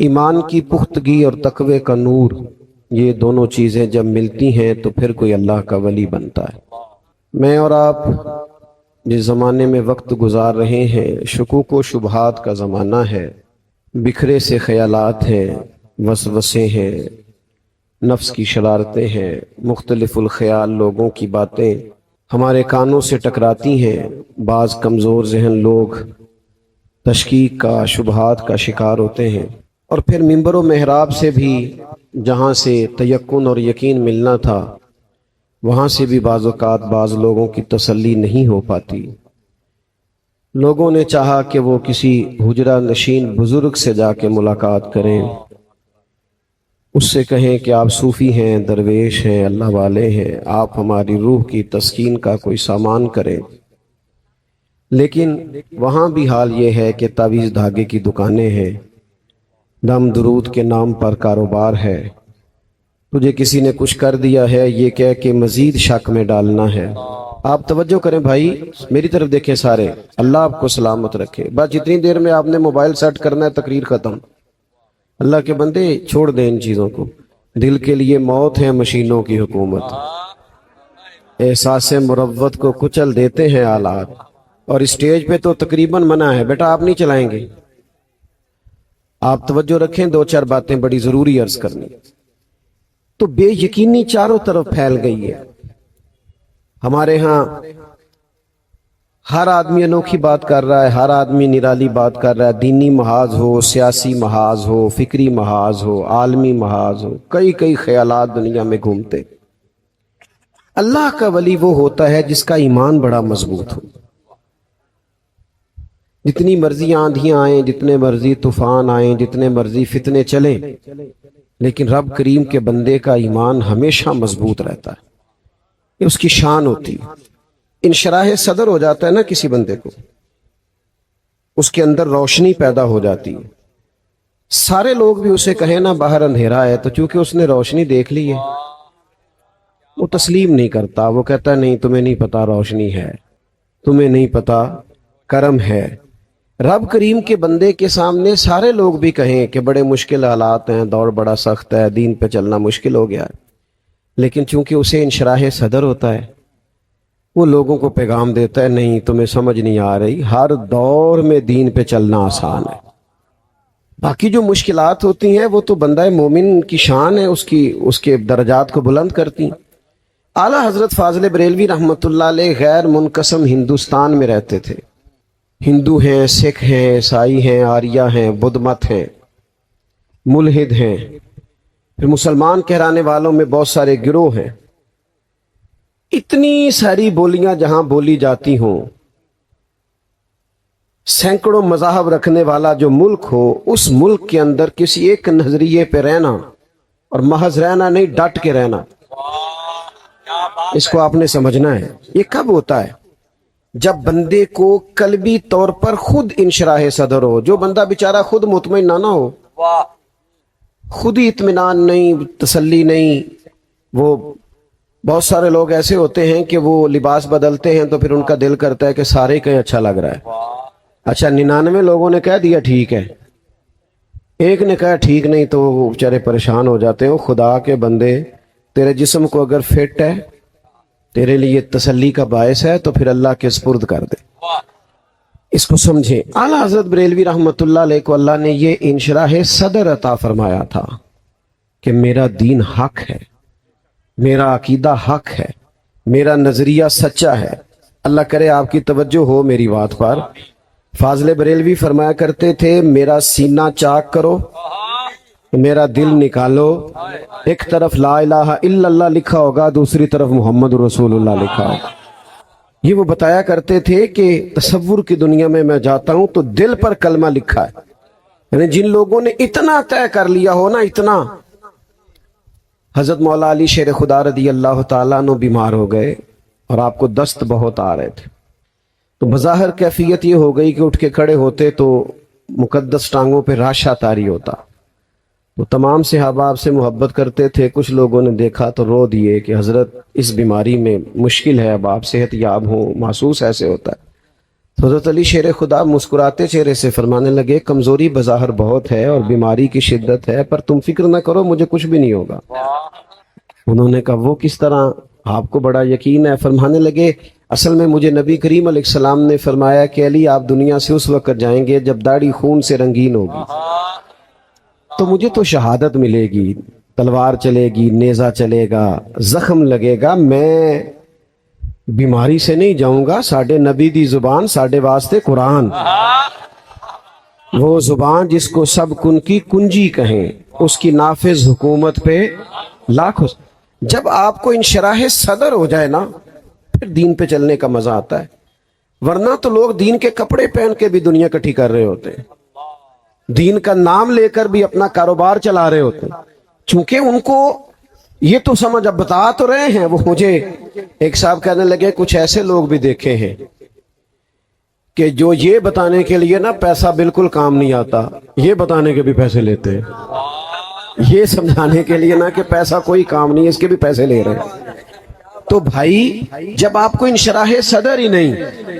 ایمان کی پختگی اور تقوی کا نور، یہ دونوں چیزیں جب ملتی ہیں تو پھر کوئی اللہ کا ولی بنتا ہے۔ میں اور آپ جس زمانے میں وقت گزار رہے ہیں، شکوک و شبہات کا زمانہ ہے، بکھرے سے خیالات ہیں، وسوسے ہیں، نفس کی شرارتیں ہیں، مختلف الخیال لوگوں کی باتیں ہمارے کانوں سے ٹکراتی ہیں۔ بعض کمزور ذہن لوگ تشکیک کا، شبہات کا شکار ہوتے ہیں، اور پھر منبر و محراب سے بھی جہاں سے تیقن اور یقین ملنا تھا، وہاں سے بھی بعض اوقات بعض لوگوں کی تسلی نہیں ہو پاتی۔ لوگوں نے چاہا کہ وہ کسی حجرہ نشین بزرگ سے جا کے ملاقات کریں، اس سے کہیں کہ آپ صوفی ہیں، درویش ہیں، اللہ والے ہیں، آپ ہماری روح کی تسکین کا کوئی سامان کریں۔ لیکن وہاں بھی حال یہ ہے کہ تعویذ دھاگے کی دکانیں ہیں، دم درود کے نام پر کاروبار ہے، تجھے کسی نے کچھ کر دیا ہے یہ کہہ کے مزید شک میں ڈالنا ہے۔ آپ توجہ کریں بھائی، میری طرف دیکھیں سارے، اللہ آپ کو سلامت رکھے۔ بس جتنی دیر میں آپ نے موبائل سیٹ کرنا ہے تقریر ختم۔ اللہ کے بندے چھوڑ دیں ان چیزوں کو، دل کے لیے موت ہے مشینوں کی حکومت، احساس مروت کو کچل دیتے ہیں آلات، اور اسٹیج پہ تو تقریباً منع ہے، بیٹا آپ نہیں چلائیں گے۔ آپ توجہ رکھیں، دو چار باتیں بڑی ضروری عرض کرنی۔ تو بے یقینی چاروں طرف پھیل گئی ہے۔ ہمارے ہاں ہر آدمی انوکھی بات کر رہا ہے، ہر آدمی نرالی بات کر رہا ہے، دینی محاذ ہو، سیاسی محاذ ہو، فکری محاذ ہو، عالمی محاذ ہو، کئی خیالات دنیا میں گھومتے۔ اللہ کا ولی وہ ہوتا ہے جس کا ایمان بڑا مضبوط ہو۔ جتنی مرضی آندھیاں آئیں، جتنے مرضی طوفان آئیں، جتنے مرضی فتنے چلیں، لیکن رب کریم کے بندے کا ایمان ہمیشہ مضبوط رہتا ہے، یہ اس کی شان ہوتی ہے۔ انشراح صدر ہو جاتا ہے نا کسی بندے کو، اس کے اندر روشنی پیدا ہو جاتی ہے۔ سارے لوگ بھی اسے کہیں نا باہر اندھیرا ہے، تو چونکہ اس نے روشنی دیکھ لی ہے، وہ تسلیم نہیں کرتا، وہ کہتا ہے نہیں تمہیں نہیں پتا روشنی ہے، تمہیں نہیں پتا کرم ہے۔ رب کریم کے بندے کے سامنے سارے لوگ بھی کہیں کہ بڑے مشکل حالات ہیں، دور بڑا سخت ہے، دین پہ چلنا مشکل ہو گیا ہے، لیکن چونکہ اسے انشراح صدر ہوتا ہے، وہ لوگوں کو پیغام دیتا ہے نہیں تمہیں سمجھ نہیں آ رہی، ہر دور میں دین پہ چلنا آسان ہے۔ باقی جو مشکلات ہوتی ہیں وہ تو بندہ مومن کی شان ہے، اس کے درجات کو بلند کرتی ہیں۔ اعلیٰ حضرت فاضل بریلوی رحمۃ اللہ علیہ غیر منقسم ہندوستان میں رہتے تھے۔ ہندو ہیں، سکھ ہیں، عیسائی ہیں، آریہ ہیں، بدھ مت ہیں، ملحد ہیں، پھر مسلمان کہلانے والوں میں بہت سارے گروہ ہیں۔ اتنی ساری بولیاں جہاں بولی جاتی ہوں، سینکڑوں مذاہب رکھنے والا جو ملک ہو، اس ملک کے اندر کسی ایک نظریے پہ رہنا، اور محض رہنا نہیں، ڈٹ کے رہنا، اس کو آپ نے سمجھنا ہے۔ یہ کب ہوتا ہے؟ جب بندے کو قلبی طور پر خود انشراح صدر ہو۔ جو بندہ بیچارہ خود مطمئن نہ ہو، خود ہی اطمینان نہیں، تسلی نہیں، وہ بہت سارے لوگ ایسے ہوتے ہیں کہ وہ لباس بدلتے ہیں تو پھر ان کا دل کرتا ہے کہ سارے کہیں اچھا لگ رہا ہے۔ اچھا 99 لوگوں نے کہہ دیا ٹھیک ہے، ایک نے کہا ٹھیک نہیں، تو وہ بیچارے پریشان ہو جاتے ہیں۔ خدا کے بندے، تیرے جسم کو اگر فٹ ہے، تیرے لیے تسلی کا باعث ہے، تو پھر اللہ کے سپرد کر دے، اس کو سمجھیں۔ اعلیٰ حضرت بریلوی رحمۃ اللہ علیہ کو اللہ نے یہ انشراح صدر عطا فرمایا تھا کہ میرا دین حق ہے، میرا عقیدہ حق ہے، میرا نظریہ سچا ہے۔ اللہ کرے آپ کی توجہ ہو میری بات پر۔ فاضل بریلوی فرمایا کرتے تھے میرا سینہ چاک کرو، میرا دل نکالو، ایک طرف لا الہ الا اللہ لکھا ہوگا، دوسری طرف محمد رسول اللہ لکھا ہوگا۔ یہ وہ بتایا کرتے تھے کہ تصور کی دنیا میں جاتا ہوں تو دل پر کلمہ لکھا ہے، یعنی جن لوگوں نے اتنا طے کر لیا ہو نا، اتنا۔ حضرت مولا علی شیر خدا رضی اللہ تعالیٰ عنہ بیمار ہو گئے اور آپ کو دست بہت آ رہے تھے، تو بظاہر کیفیت یہ ہو گئی کہ اٹھ کے کھڑے ہوتے تو مقدس ٹانگوں پہ راشا طاری ہوتا۔ تو تمام صحابہ آپ سے محبت کرتے تھے، کچھ لوگوں نے دیکھا تو رو دیے کہ حضرت اس بیماری میں مشکل ہے، اب آپ صحت یاب ہوں، محسوس ایسے ہوتا ہے۔ تو حضرت علی شیر خدا مسکراتے چہرے سے فرمانے لگے کمزوری بظاہر بہت ہے اور بیماری کی شدت ہے، پر تم فکر نہ کرو، مجھے کچھ بھی نہیں ہوگا۔ انہوں نے کہا وہ کس طرح، آپ کو بڑا یقین ہے؟ فرمانے لگے اصل میں مجھے نبی کریم علیہ السلام نے فرمایا کہ علی آپ دنیا سے اس وقت جائیں گے جب داڑھی خون سے رنگین ہوگی، تو مجھے تو شہادت ملے گی، تلوار چلے گی، نیزہ چلے گا، زخم لگے گا، میں بیماری سے نہیں جاؤں گا۔ ساڈے نبی دی زبان ساڈے واسطے قرآن، وہ زبان جس کو سب کن کی کنجی کہیں، اس کی نافذ حکومت پہ لاکھوں۔ جب آپ کو انشراح صدر ہو جائے نا، پھر دین پہ چلنے کا مزہ آتا ہے، ورنہ تو لوگ دین کے کپڑے پہن کے بھی دنیا کٹھی کر رہے ہوتے ہیں، دین کا نام لے کر بھی اپنا کاروبار چلا رہے ہوتے ہیں، چونکہ ان کو یہ تو سمجھ، اب بتا تو رہے ہیں وہ مجھے ایک صاحب کہنے لگے کچھ ایسے لوگ بھی دیکھے ہیں کہ جو یہ بتانے کے لیے نا پیسہ بالکل کام نہیں آتا، یہ بتانے کے بھی پیسے لیتے ہیں، یہ سمجھانے کے لیے نا کہ پیسہ کوئی کام نہیں، اس کے بھی پیسے لے رہے ہیں۔ تو بھائی جب آپ کو انشراح صدر ہی نہیں،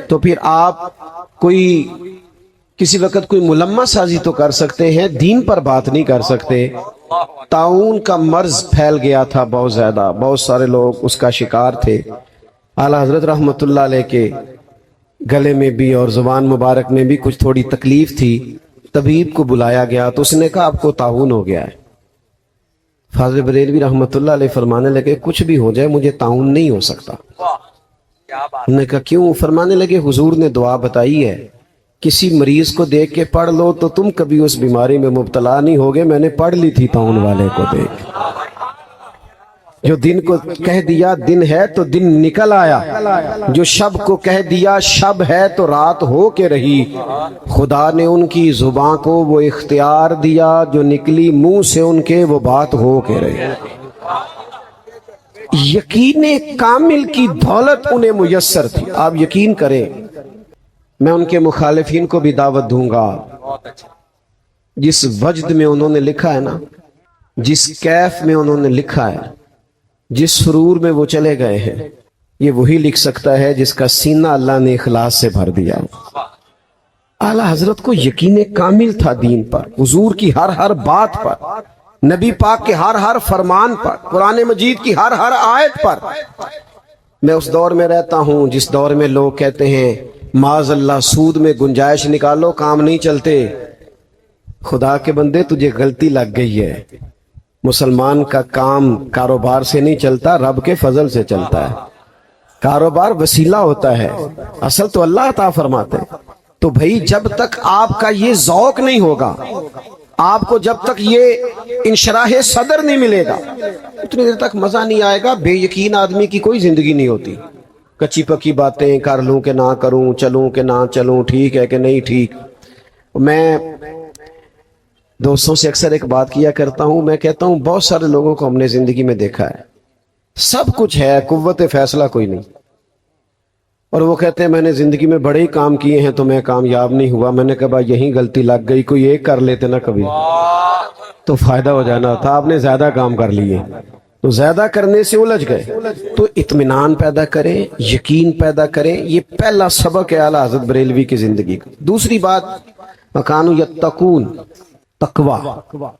تو پھر آپ کوئی کسی وقت کوئی ملمہ سازی تو کر سکتے ہیں، دین پر بات نہیں کر سکتے۔ طاعون کا مرض پھیل گیا تھا بہت زیادہ، بہت سارے لوگ اس کا شکار تھے۔ اعلیٰ حضرت رحمت اللہ علیہ کے گلے میں بھی اور زبان مبارک میں بھی کچھ تھوڑی تکلیف تھی، طبیب کو بلایا گیا تو اس نے کہا آپ کو طاعون ہو گیا ہے۔ فاضل بریلوی رحمت اللہ علیہ فرمانے لگے کچھ بھی ہو جائے مجھے طاعون نہیں ہو سکتا۔ انہوں نے کہا کیوں؟ فرمانے لگے حضور نے دعا بتائی ہے، کسی مریض کو دیکھ کے پڑھ لو تو تم کبھی اس بیماری میں مبتلا نہیں ہوگے، میں نے پڑھ لی تھی طاعون والے کو دیکھ، جو دن کو کہہ دیا دن ہے تو دن نکل آیا، جو شب کو کہہ دیا شب ہے تو رات ہو کے رہی، خدا نے ان کی زباں کو وہ اختیار دیا، جو نکلی منہ سے ان کے وہ بات ہو کے رہی۔ یقین کامل کی دولت انہیں میسر تھی۔ آپ یقین کریں، میں ان کے مخالفین کو بھی دعوت دوں گا، جس وجد میں انہوں نے لکھا ہے نا، جس کیف میں انہوں نے لکھا ہے، جس سرور میں وہ چلے گئے ہیں، یہ وہی لکھ سکتا ہے جس کا سینہ اللہ نے اخلاص سے بھر دیا۔ اعلیٰ حضرت کو یقین کامل تھا دین پر، حضور کی ہر ہر بات پر، نبی پاک کے ہر ہر فرمان پر، قرآن مجید کی ہر ہر آیت پر۔ میں اس دور میں رہتا ہوں جس دور میں لوگ کہتے ہیں معاذ اللہ سود میں گنجائش نکالو کام نہیں چلتے۔ خدا کے بندے تجھے غلطی لگ گئی ہے، مسلمان کا کام کاروبار سے نہیں چلتا، رب کے فضل سے چلتا ہے۔ کاروبار وسیلہ ہوتا ہے، اصل تو اللہ عطا فرماتے ہیں۔ تو بھائی جب تک آپ کا یہ ذوق نہیں ہوگا، آپ کو جب تک یہ انشراح صدر نہیں ملے گا، اتنی دیر تک مزہ نہیں آئے گا۔ بے یقین آدمی کی کوئی زندگی نہیں ہوتی، کچی پکی باتیں کر لوں کہ نہ کروں، چلوں کہ نہ چلوں، ٹھیک ہے کہ نہیں ٹھیک۔ میں دوستوں سے اکثر ایک بات کیا کرتا ہوں، میں کہتا ہوں بہت سارے لوگوں کو ہم نے زندگی میں دیکھا ہے، سب کچھ ہے، قوت فیصلہ کوئی نہیں، اور وہ کہتے ہیں میں نے زندگی میں بڑے ہی کام کیے ہیں تو میں کامیاب نہیں ہوا۔ میں نے کہا بھائی یہیں غلطی لگ گئی، کوئی ایک کر لیتے نا کبھی تو فائدہ ہو جانا تھا، آپ نے زیادہ کام کر لیے تو زیادہ کرنے سے الجھ گئے۔ تو اطمینان پیدا کریں، یقین پیدا کریں، یہ پہلا سبق ہے اعلیٰ حضرت بریلوی کی زندگی کا۔ دوسری بات، وَكَانُوا يَتَّقُونَ، تقوی۔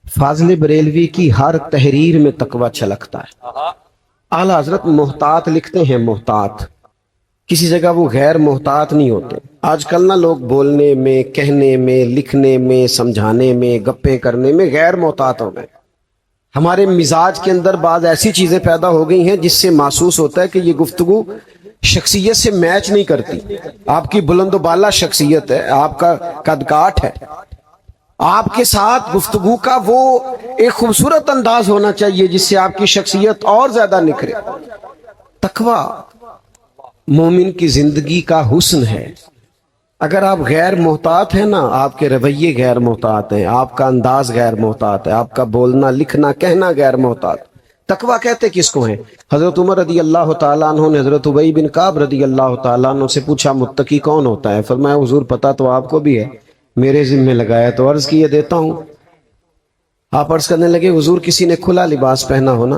فاضل بریلوی کی ہر تحریر میں تقوی چھلکتا ہے۔ اعلیٰ حضرت محتاط لکھتے ہیں، محتاط، کسی جگہ وہ غیر محتاط نہیں ہوتے۔ آج کل نا لوگ بولنے میں، کہنے میں، لکھنے میں، سمجھانے میں، گپیں کرنے میں غیر محتاط ہو گئے۔ ہمارے مزاج کے اندر بعض ایسی چیزیں پیدا ہو گئی ہیں جس سے محسوس ہوتا ہے کہ یہ گفتگو شخصیت سے میچ نہیں کرتی۔ آپ کی بلند و بالا شخصیت ہے، آپ کا قد کاٹ ہے، آپ کے ساتھ گفتگو کا وہ ایک خوبصورت انداز ہونا چاہیے جس سے آپ کی شخصیت اور زیادہ نکھرے۔ تقوی مومن کی زندگی کا حسن ہے۔ اگر آپ غیر محتاط ہیں نا، آپ کے رویے غیر محتاط ہیں، آپ کا انداز غیر محتاط ہے، آپ کا بولنا لکھنا کہنا غیر محتاط۔ تقوی کہتے کس کو ہیں؟ حضرت عمر رضی اللہ تعالیٰ عنہ نے حضرت ابی بن کعب رضی اللہ تعالیٰ عنہ سے پوچھا متقی کون ہوتا ہے؟ فرمایا حضور پتہ تو آپ کو بھی ہے، میرے ذمہ لگایا تو عرض کیے دیتا ہوں۔ آپ عرض کرنے لگے حضور کسی نے کھلا لباس پہنا ہونا،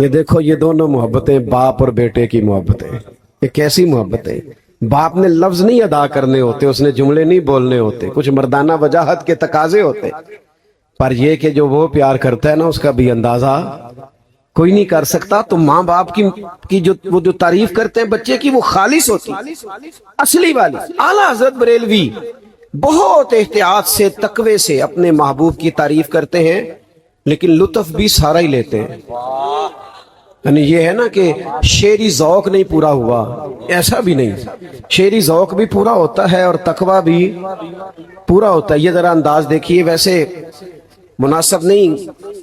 یہ دیکھو یہ دونوں محبتیں باپ اور بیٹے کی محبتیں، یہ کیسی محبتیں۔ باپ نے لفظ نہیں ادا کرنے ہوتے، اس نے جملے نہیں بولنے ہوتے، کچھ مردانہ وجاہت کے تقاضے ہوتے، پر یہ کہ جو وہ پیار کرتا ہے نا اس کا بھی اندازہ کوئی نہیں کر سکتا۔ تو ماں باپ کی جو تعریف کرتے ہیں بچے کی، وہ خالص ہوتی، اصلی والی۔ اعلیٰ حضرت بریلوی بہت احتیاط سے، تقوی سے اپنے محبوب کی تعریف کرتے ہیں، لیکن لطف بھی سارا ہی لیتے ہیں۔ یعنی یہ ہے نا کہ شعری ذوق نہیں پورا ہوا، ایسا بھی نہیں، شعری ذوق بھی پورا ہوتا ہے اور تقوی بھی پورا ہوتا ہے۔ یہ ذرا انداز دیکھیے، ویسے مناسب نہیں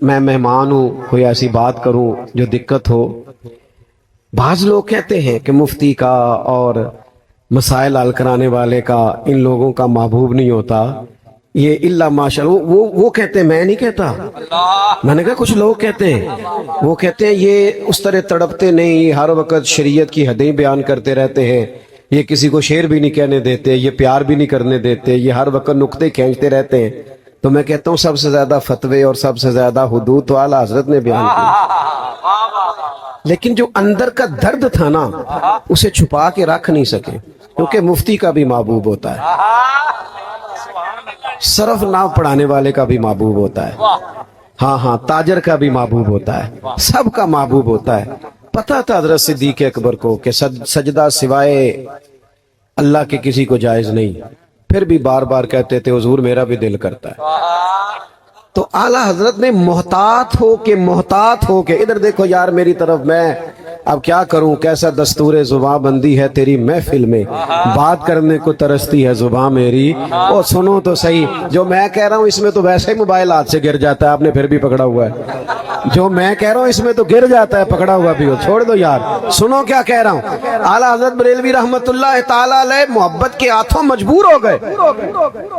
میں مہمان ہوں کوئی ایسی بات کروں جو دقت ہو۔ بعض لوگ کہتے ہیں کہ مفتی کا اور مسائل حل کرانے والے کا، ان لوگوں کا محبوب نہیں ہوتا یہ الا ماشاء اللہ۔ وہ کہتے ہیں، میں نہیں کہتا، میں نے کہا کچھ لوگ کہتے ہیں، وہ کہتے ہیں یہ اس طرح تڑپتے نہیں، یہ ہر وقت شریعت کی حدیں بیان کرتے رہتے ہیں، یہ کسی کو شعر بھی نہیں کہنے دیتے، یہ پیار بھی نہیں کرنے دیتے، یہ ہر وقت نقطے کھینچتے رہتے ہیں۔ تو میں کہتا ہوں سب سے زیادہ فتوے اور سب سے زیادہ حدود تو اعلیٰ حضرت نے بیان کی، لیکن جو اندر کا درد تھا نا اسے چھپا کے رکھ نہیں سکے، کیونکہ مفتی کا بھی محبوب ہوتا ہے، صرف ناو پڑھانے والے کا بھی محبوب ہوتا ہے، ہاں تاجر کا بھی محبوب ہوتا ہے، سب کا محبوب ہوتا ہے۔ پتہ تھا حضرت صدیق اکبر کو کہ سجدہ سوائے اللہ کے کسی کو جائز نہیں، پھر بھی بار بار کہتے تھے حضور میرا بھی دل کرتا ہے۔ تو اعلیٰ حضرت نے محتاط ہو کے ادھر دیکھو یار میری طرف، میں اب کیا کروں، کیسا دستور زباں بندی ہے تیری محفل میں، بات کرنے کو ترستی ہے زباں میری، او سنو تو صحیح، جو میں کہہ رہا ہوں اس میں تو ویسے ہی موبائل ہاتھ سے گر جاتا ہے، آپ نے پھر بھی پکڑا ہوا ہے، جو میں کہہ رہا ہوں اس میں تو گر جاتا ہے، پکڑا ہوا بھی ہو، چھوڑ دو یار، سنو کیا کہہ رہا ہوں۔ اعلیٰ حضرت بریلوی رحمت اللہ تعالیٰ علیہ محبت کے ہاتھوں مجبور ہو گئے،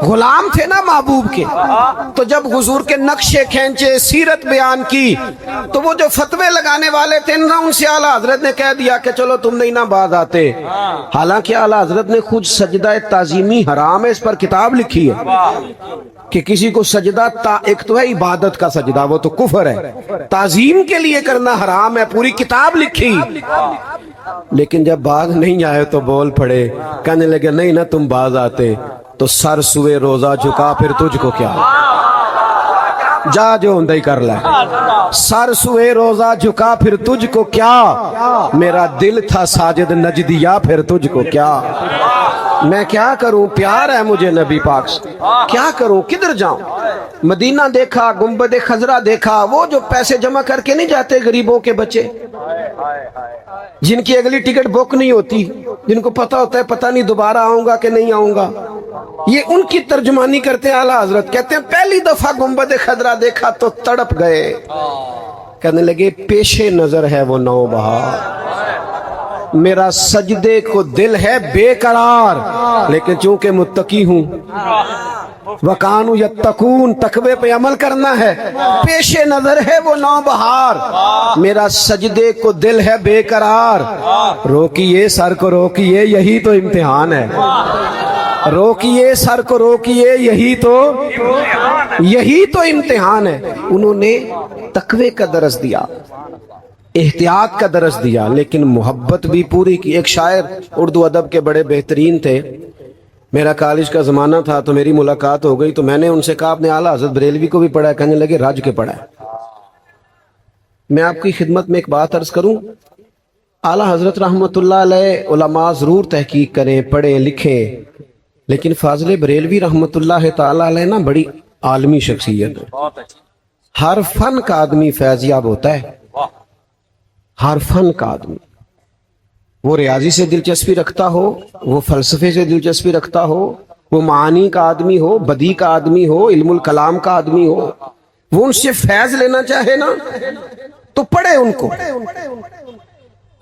غلام تھے نا محبوب کے، تو جب حضور کے نقشے کھینچے، سیرت بیان کی، تو وہ جو فتوے لگانے والے تھے نا ان سے اعلیٰ حضرت نے کہہ دیا کہ چلو تم نہیں نہ باز آتے۔ حالانکہ اعلیٰ حضرت نے خود سجدہ تعظیمی حرام ہے اس پر کتاب لکھی ہے کہ کسی کو سجدہ، ایک تو ہے عبادت کا سجدہ وہ تو کفر ہے، تعظیم کے لیے کرنا حرام ہے، پوری کتاب لکھی۔ لیکن جب باز نہیں آئے تو بول پڑے، کہنے لگے نہیں نہ تم باز آتے تو سر سوئے روزہ جھکا پھر تجھ کو کیا، جا جو اندھائی کر لے، سر سوئے روزہ جھکا پھر تجھ کو کیا، میرا دل تھا ساجد نجدیا پھر تجھ کو کیا، میں کیا کروں، پیار ہے مجھے نبی پاک سے، کیا کروں، کدھر جاؤں۔ مدینہ دیکھا، گنبد خضرا دیکھا، وہ جو پیسے جمع کر کے نہیں جاتے غریبوں کے بچے، جن کی اگلی ٹکٹ بک نہیں ہوتی، جن کو پتہ ہوتا ہے پتہ نہیں دوبارہ آؤں گا کہ نہیں آؤں گا، یہ ان کی ترجمانی کرتے ہیں اعلیٰ حضرت، کہتے ہیں پہلی دفعہ گنبد خضرا دیکھا تو تڑپ گئے، کہنے لگے پیش نظر ہے وہ نو بہار، میرا سجدے کو دل ہے بے قرار، لیکن چونکہ متقی ہوں، وَقَانُوا يَتَّقُونَ، تقوی پہ عمل کرنا ہے، پیش نظر ہے وہ نو بہار، میرا سجدے کو دل ہے بے قرار، روکیے سر کو روکیے یہی تو امتحان ہے، روکیے سر کو روکیے یہی تو امتحان ہے۔ انہوں نے تقوی کا درس دیا، احتیاط کا درس دیا، لیکن محبت بھی پوری کی۔ ایک شاعر اردو ادب کے بڑے بہترین تھے، میرا کالج کا زمانہ تھا تو میری ملاقات ہو گئی، تو میں نے ان سے کہا آپ نے اعلیٰ حضرت بریلوی کو بھی پڑھا ہے؟ کہنے لگے رج کے پڑھا ہے۔ میں آپ کی خدمت میں ایک بات عرض کروں، اعلیٰ حضرت رحمت اللہ علیہ علماء ضرور تحقیق کریں، پڑھیں لکھیں، لیکن فاضل بریلوی رحمت اللہ تعالیٰ علیہ نا بڑی عالمی شخصیت ہے، ہر فن کا آدمی فیض یاب ہوتا ہے، ہر فن کا آدمی، وہ ریاضی سے دلچسپی رکھتا ہو، وہ فلسفے سے دلچسپی رکھتا ہو، وہ معانی کا آدمی ہو، بدیع کا آدمی ہو، علم الکلام کا آدمی ہو، وہ ان سے فیض لینا چاہے نا تو پڑھے ان کو۔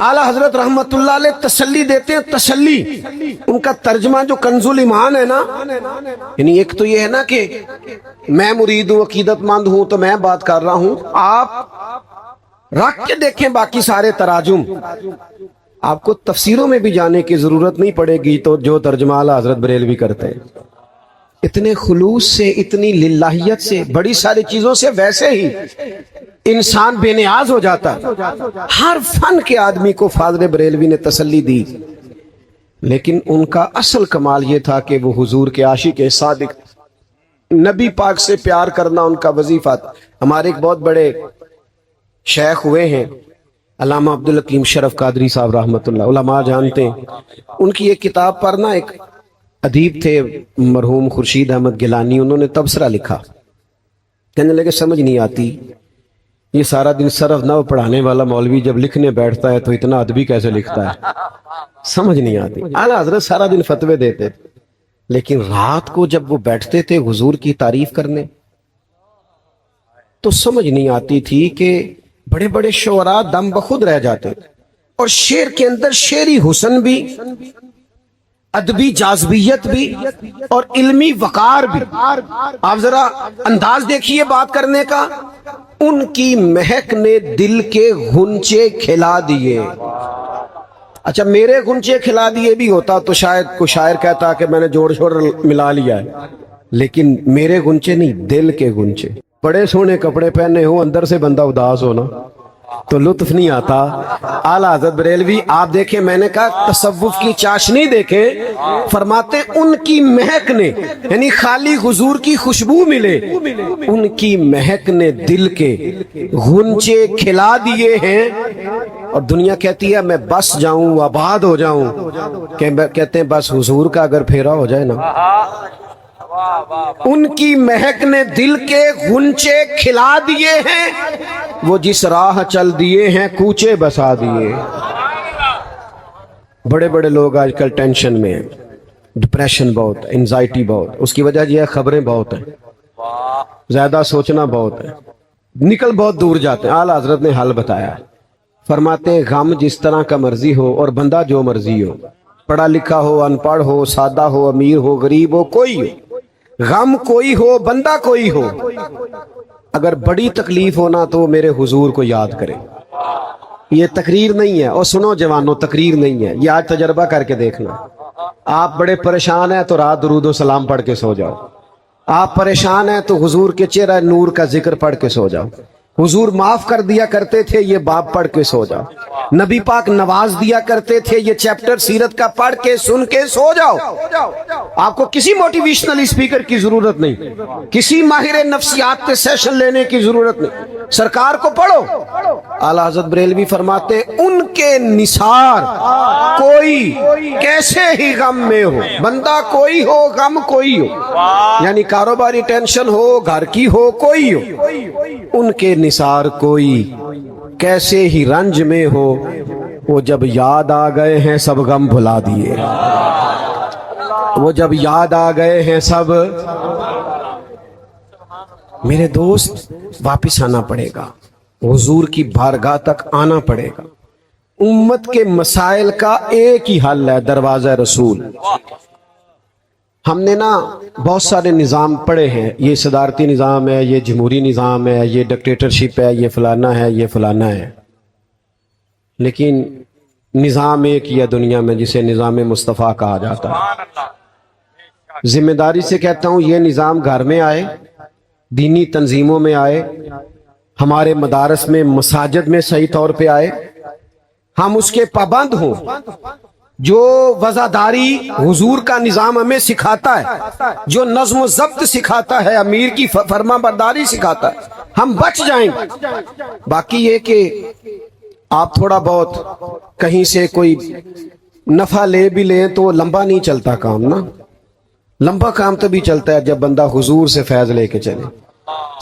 اعلیٰ حضرت رحمت اللہ علیہ تسلی دیتے ہیں، تسلی، ان کا ترجمہ جو کنز الایمان ہے نا، یعنی ایک تو یہ ہے نا کہ میں مرید ہوں، عقیدت مند ہوں تو میں بات کر رہا ہوں، آپ رکھ کے دیکھیں باقی سارے تراجم، آپ کو تفسیروں میں بھی جانے کی ضرورت نہیں پڑے گی، تو جو ترجمہ اعلیٰ حضرت بریلوی کرتے ہیں اتنے خلوص سے، اتنی للہیت سے، بڑی ساری چیزوں سے ویسے ہی انسان بے نیاز ہو جاتا ہے۔ ہر فن کے آدمی کو فاضل بریلوی نے تسلی دی، لیکن ان کا اصل کمال یہ تھا کہ وہ حضور کے عاشق صادق، نبی پاک سے پیار کرنا ان کا وظیفہ تھا۔ ہمارے ایک بہت بڑے شیخ ہوئے ہیں علامہ عبدالحکیم شرف قادری صاحب رحمۃ اللہ، علماء جانتے ہیں ان کی ایک کتاب پر نا، ایک ادیب تھے مرحوم خورشید احمد گیلانی، انہوں نے تبصرہ لکھا، کہنے لگے سمجھ نہیں آتی یہ سارا دن صرف نحو پڑھانے والا مولوی جب لکھنے بیٹھتا ہے تو اتنا ادبی کیسے لکھتا ہے، سمجھ نہیں آتی۔ اعلیٰ حضرت سارا دن فتوے دیتے تھے، لیکن رات کو جب وہ بیٹھتے تھے حضور کی تعریف کرنے تو سمجھ نہیں آتی تھی کہ بڑے بڑے شعراء دم بخود رہ جاتے تھے، اور شعر کے اندر شعری حسن بھی، ادبی جاذبیت بھی، اور علمی وقار بھی۔ آپ ذرا انداز دیکھیے بات کرنے کا، ان کی مہک نے دل کے غنچے کھلا دیے۔ اچھا میرے غنچے کھلا دیے بھی ہوتا تو شاید کوئی شاعر کہتا کہ میں نے جوڑ شوڑ ملا لیا ہے، لیکن میرے غنچے نہیں، دل کے غنچے۔ بڑے سونے کپڑے پہنے ہو، اندر سے بندہ اداس ہو نا تو لطف نہیں آتا۔ اعلیٰ حضرت بریلوی آپ دیکھیں، میں نے کہا تصوف کی چاشنی دیکھیں، فرماتے ان کی مہک نے، یعنی خالی حضور کی خوشبو ملے، ان کی مہک نے دل کے غنچے کھلا دیے ہیں۔ اور دنیا کہتی ہے میں بس جاؤں، آباد ہو جاؤں، کہتے ہیں بس حضور کا اگر پھیرا ہو جائے نا۔ ان کی مہک نے دل کے غنچے کھلا دیے ہیں، وہ جس راہ چل دیے ہیں کوچے بسا دیے۔ بڑے بڑے لوگ آج کل ٹینشن میں ہیں، ڈپریشن بہت، انزائٹی بہت، اس کی وجہ یہ ہے خبریں بہت ہیں، زیادہ سوچنا بہت ہے، نکل بہت دور جاتے ہیں۔ اعلیٰ حضرت نے حل بتایا، فرماتے ہیں غم جس طرح کا مرضی ہو اور بندہ جو مرضی ہو، پڑھا لکھا ہو، ان پڑھ ہو، سادہ ہو، امیر ہو، غریب ہو، کوئی ہو، غم کوئی ہو، بندہ کوئی ہو، اگر بڑی تکلیف ہونا تو میرے حضور کو یاد کرے۔ یہ تقریر نہیں ہے، اور سنو جوانوں، تقریر نہیں ہے، یہ آج تجربہ کر کے دیکھنا۔ آپ بڑے پریشان ہیں تو رات درود و سلام پڑھ کے سو جاؤ، آپ پریشان ہیں تو حضور کے چہرہ نور کا ذکر پڑھ کے سو جاؤ۔ حضور معاف کر دیا کرتے تھے، یہ باب پڑھ کے سو جاؤ۔ نبی پاک نواز دیا کرتے تھے، یہ چیپٹر سیرت کا پڑھ کے سن کے سو جاؤ۔ آپ کو کسی موٹیویشنل اسپیکر کی ضرورت نہیں، کسی ماہر نفسیات کے سیشن لینے کی ضرورت نہیں، سرکار کو پڑھو۔ اعلیٰ حضرت بریلوی فرماتے ان کے نثار کوئی کیسے ہی غم میں ہو، بندہ کوئی ہو، غم کوئی ہو، یعنی کاروباری ٹینشن ہو، گھر کی ہو، کوئی ہو، ان کے نثار کوئی کیسے ہی رنج میں ہو، وہ جب یاد آ گئے ہیں سب غم بھلا دیے، وہ جب یاد آ گئے ہیں سب۔ میرے دوست واپس آنا پڑے گا، حضور کی بارگاہ تک آنا پڑے گا۔ امت کے مسائل کا ایک ہی حل ہے، دروازہ رسول۔ ہم نے نا بہت سارے نظام پڑھے ہیں، یہ صدارتی نظام ہے، یہ جمہوری نظام ہے، یہ ڈکٹیٹرشپ ہے، یہ فلانا ہے، یہ فلانا ہے، لیکن نظام ایک ہی ہے دنیا میں جسے نظام مصطفیٰ کہا جاتا ہے۔ ذمہ داری سے کہتا ہوں یہ نظام گھر میں آئے، دینی تنظیموں میں آئے، ہمارے مدارس میں، مساجد میں صحیح طور پہ آئے، ہم اس کے پابند ہوں۔ جو وزاداری حضور کا نظام ہمیں سکھاتا ہے، جو نظم و ضبط سکھاتا ہے، امیر کی فرما برداری سکھاتا ہے، ہم بچ جائیں گے۔ باقی یہ کہ آپ تھوڑا بہت کہیں سے کوئی نفع لے بھی لیں تو لمبا نہیں چلتا کام نا، لمبا کام تبھی چلتا ہے جب بندہ حضور سے فیض لے کے چلے،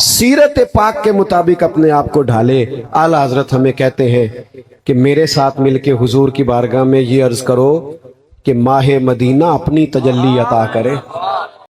سیرت پاک کے مطابق اپنے آپ کو ڈھالے۔ اعلیٰ حضرت ہمیں کہتے ہیں کہ میرے ساتھ مل کے حضور کی بارگاہ میں یہ عرض کرو کہ ماہ مدینہ اپنی تجلی عطا کرے۔